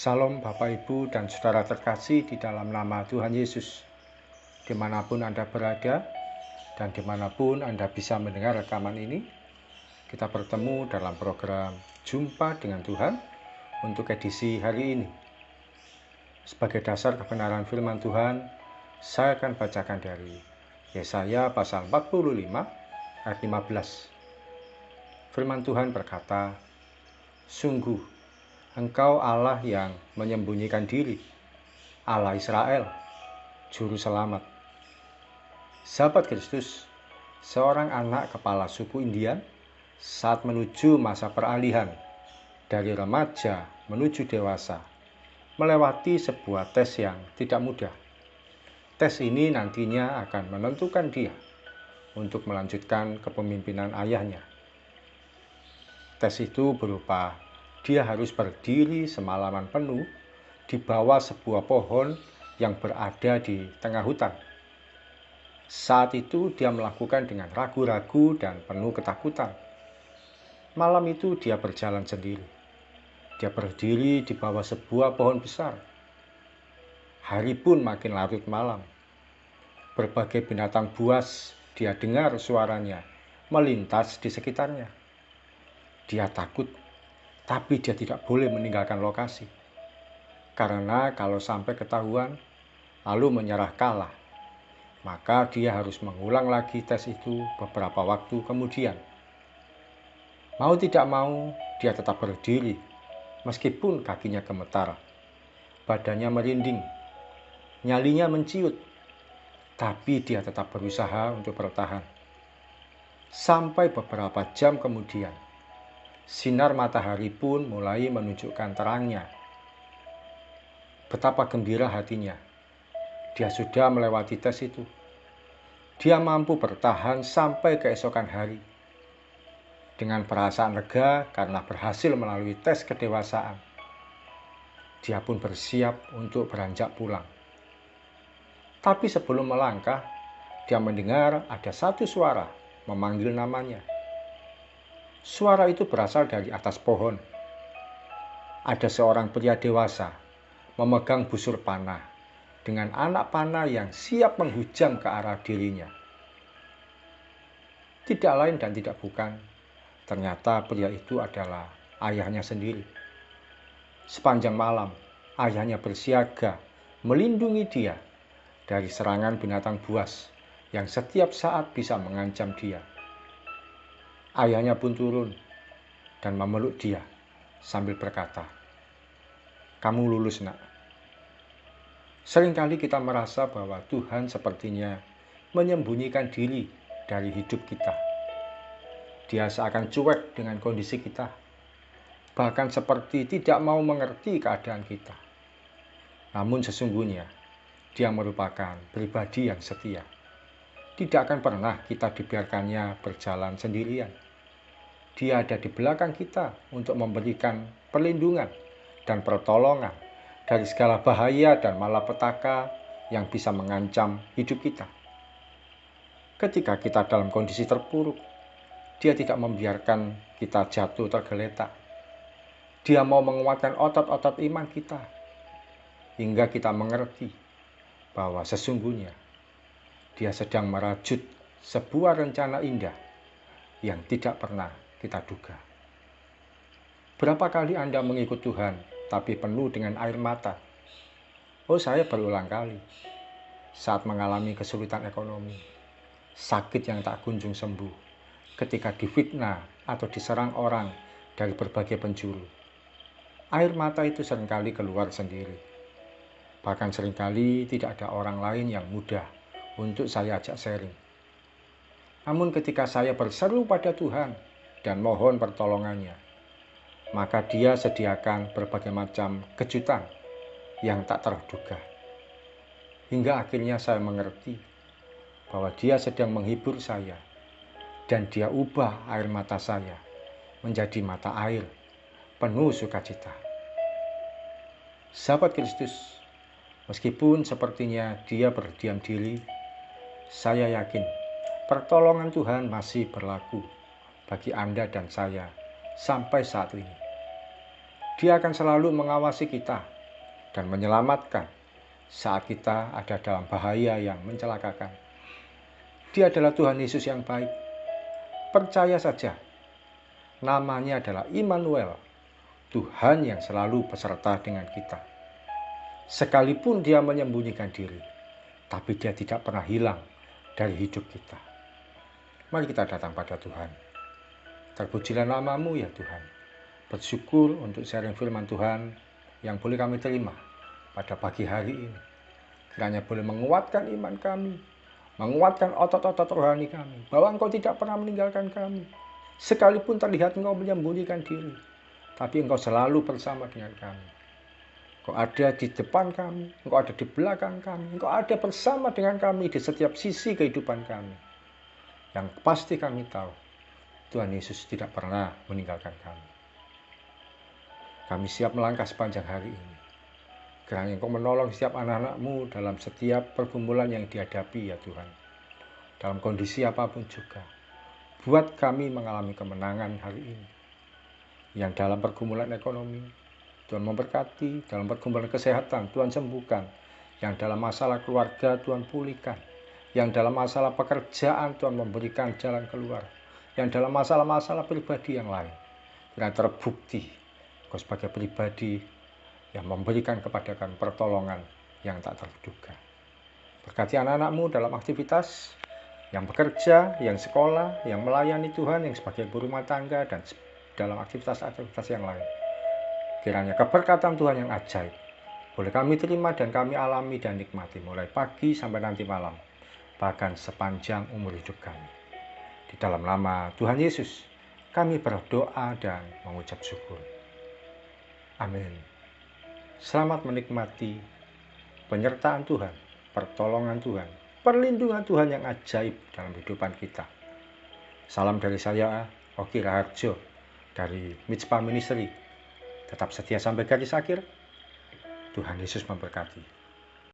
Salam Bapak Ibu dan Saudara terkasih di dalam nama Tuhan Yesus. Dimanapun Anda berada dan dimanapun Anda bisa mendengar rekaman ini, kita bertemu dalam program Jumpa dengan Tuhan untuk edisi hari ini. Sebagai dasar kebenaran firman Tuhan, saya akan bacakan dari Yesaya pasal 45 ayat 15. Firman Tuhan berkata, "Sungguh, Engkau Allah yang menyembunyikan diri, Allah Israel, Juru Selamat." Sahabat Kristus, seorang anak kepala suku Indian saat menuju masa peralihan dari remaja menuju dewasa, melewati sebuah tes yang tidak mudah. Tes ini nantinya akan menentukan dia untuk melanjutkan kepemimpinan ayahnya. Tes itu berupa dia harus berdiri semalaman penuh di bawah sebuah pohon yang berada di tengah hutan. Saat itu dia melakukan dengan ragu-ragu dan penuh ketakutan. Malam itu dia berjalan sendiri. Dia berdiri di bawah sebuah pohon besar. Hari pun makin larut malam. Berbagai binatang buas dia dengar suaranya melintas di sekitarnya. Dia takut, tapi dia tidak boleh meninggalkan lokasi. Karena kalau sampai ketahuan, lalu menyerah kalah, maka dia harus mengulang lagi tes itu beberapa waktu kemudian. Mau tidak mau, dia tetap berdiri, meskipun kakinya gemetar, badannya merinding, nyalinya menciut, tapi dia tetap berusaha untuk bertahan. Sampai beberapa jam kemudian, sinar matahari pun mulai menunjukkan terangnya. Betapa gembira hatinya. Dia sudah melewati tes itu. Dia mampu bertahan sampai keesokan hari. Dengan perasaan lega karena berhasil melalui tes kedewasaan, dia pun bersiap untuk beranjak pulang. Tapi sebelum melangkah, dia mendengar ada satu suara memanggil namanya. Suara itu berasal dari atas pohon. Ada seorang pria dewasa memegang busur panah dengan anak panah yang siap menghujam ke arah dirinya. Tidak lain dan tidak bukan, ternyata pria itu adalah ayahnya sendiri. Sepanjang malam, ayahnya bersiaga melindungi dia dari serangan binatang buas yang setiap saat bisa mengancam dia. Ayahnya pun turun dan memeluk dia sambil berkata, "Kamu lulus, nak." Seringkali kita merasa bahwa Tuhan sepertinya menyembunyikan diri dari hidup kita. Dia seakan cuek dengan kondisi kita, bahkan seperti tidak mau mengerti keadaan kita. Namun sesungguhnya, dia merupakan pribadi yang setia. Tidak akan pernah kita dibiarkannya berjalan sendirian. Dia ada di belakang kita untuk memberikan perlindungan dan pertolongan dari segala bahaya dan malapetaka yang bisa mengancam hidup kita. Ketika kita dalam kondisi terpuruk, dia tidak membiarkan kita jatuh tergeletak. Dia mau menguatkan otot-otot iman kita, hingga kita mengerti bahwa sesungguhnya dia sedang merajut sebuah rencana indah yang tidak pernah kita duga. Berapa kali Anda mengikut Tuhan, tapi penuh dengan air mata? Oh, saya berulang kali. Saat mengalami kesulitan ekonomi, sakit yang tak kunjung sembuh, ketika difitnah atau diserang orang dari berbagai penjuru. Air mata itu seringkali keluar sendiri. Bahkan seringkali tidak ada orang lain yang mudah untuk saya ajak sharing. Namun ketika saya berseru pada Tuhan dan mohon pertolongannya, maka Dia sediakan berbagai macam kejutan yang tak terduga. Hingga akhirnya saya mengerti bahwa Dia sedang menghibur saya, dan Dia ubah air mata saya menjadi mata air penuh sukacita. Sahabat Kristus, meskipun sepertinya dia berdiam diri, saya yakin pertolongan Tuhan masih berlaku bagi Anda dan saya sampai saat ini. Dia akan selalu mengawasi kita dan menyelamatkan saat kita ada dalam bahaya yang mencelakakan. Dia adalah Tuhan Yesus yang baik. Percaya saja, namanya adalah Immanuel, Tuhan yang selalu beserta dengan kita. Sekalipun dia menyembunyikan diri, tapi dia tidak pernah hilang dari hidup kita. Mari kita datang pada Tuhan. Terpujilah nama-Mu ya Tuhan. Bersyukur untuk sharing firman Tuhan yang boleh kami terima pada pagi hari ini. Kiranya boleh menguatkan iman kami, menguatkan otot-otot rohani kami, bahwa Engkau tidak pernah meninggalkan kami. Sekalipun terlihat Engkau menyembunyikan diri, tapi Engkau selalu bersama dengan kami. Engkau ada di depan kami, Engkau ada di belakang kami, Engkau ada bersama dengan kami di setiap sisi kehidupan kami. Yang pasti kami tahu, Tuhan Yesus tidak pernah meninggalkan kami. Kami siap melangkah sepanjang hari ini. Kiranya Engkau menolong setiap anak-anak-Mu dalam setiap pergumulan yang dihadapi ya Tuhan. Dalam kondisi apapun juga. Buat kami mengalami kemenangan hari ini. Yang dalam pergumulan ekonomi, Tuhan memberkati. Dalam pergumulan kesehatan, Tuhan sembuhkan. Yang dalam masalah keluarga, Tuhan pulihkan. Yang dalam masalah pekerjaan, Tuhan memberikan jalan keluar. Yang dalam masalah-masalah pribadi yang lain. Kiranya terbukti Engkau sebagai pribadi yang memberikan kepada kami pertolongan yang tak terduga. Berkati anak-anak-Mu dalam aktivitas, yang bekerja, yang sekolah, yang melayani Tuhan, yang sebagai ibu rumah tangga, dan dalam aktivitas-aktivitas yang lain. Kiranya keberkatan Tuhan yang ajaib boleh kami terima dan kami alami dan nikmati mulai pagi sampai nanti malam, bahkan sepanjang umur hidup kami. Di dalam nama Tuhan Yesus, kami berdoa dan mengucap syukur. Amin. Selamat menikmati penyertaan Tuhan, pertolongan Tuhan, perlindungan Tuhan yang ajaib dalam kehidupan kita. Salam dari saya, Oki Raharjo, dari Mitspa Ministry. Tetap setia sampai garis akhir. Tuhan Yesus memberkati.